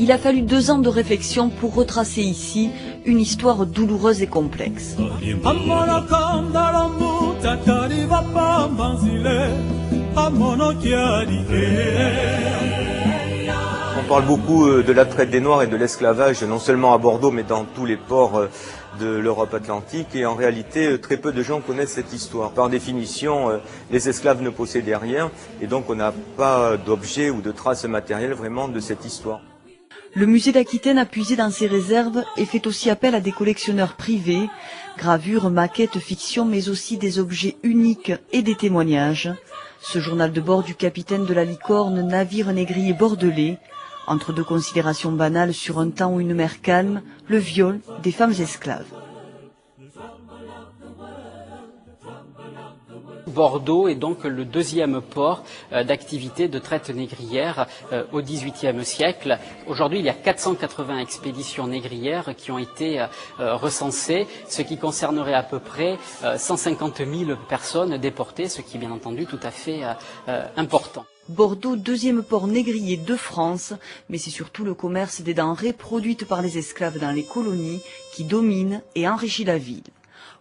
Il a fallu 2 ans de réflexion pour retracer ici une histoire douloureuse et complexe. On parle beaucoup de la traite des Noirs et de l'esclavage, non seulement à Bordeaux, mais dans tous les ports de l'Europe atlantique. Et en réalité, très peu de gens connaissent cette histoire. Par définition, les esclaves ne possédaient rien, et donc on n'a pas d'objet ou de traces matérielles vraiment de cette histoire. Le musée d'Aquitaine a puisé dans ses réserves et fait aussi appel à des collectionneurs privés, gravures, maquettes, fictions, mais aussi des objets uniques et des témoignages. Ce journal de bord du capitaine de la Licorne, navire négrier bordelais, entre 2 considérations banales sur un temps ou une mer calme, le viol des femmes esclaves. Bordeaux est donc le 2e port d'activité de traite négrière au XVIIIe siècle. Aujourd'hui, il y a 480 expéditions négrières qui ont été recensées, ce qui concernerait à peu près 150 000 personnes déportées, ce qui est bien entendu tout à fait important. Bordeaux, 2e port négrier de France, mais c'est surtout le commerce des denrées produites par les esclaves dans les colonies qui domine et enrichit la ville.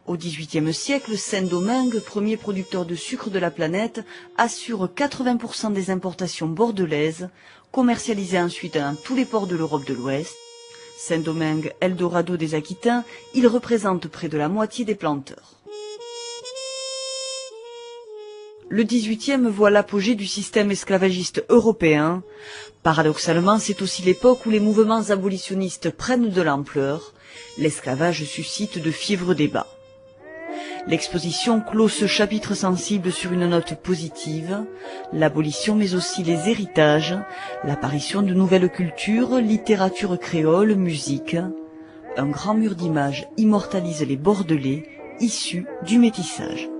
Au XVIIIe siècle, Saint-Domingue, premier producteur de sucre de la planète, assure 80% des importations bordelaises, commercialisées ensuite dans tous les ports de l'Europe de l'Ouest. Saint-Domingue, Eldorado des Aquitains, il représente près de la moitié des planteurs. Le XVIIIe voit l'apogée du système esclavagiste européen. Paradoxalement, c'est aussi l'époque où les mouvements abolitionnistes prennent de l'ampleur. L'esclavage suscite de fiévreux débats. L'exposition clôt ce chapitre sensible sur une note positive, l'abolition mais aussi les héritages, l'apparition de nouvelles cultures, littérature créole, musique. Un grand mur d'images immortalise les Bordelais issus du métissage.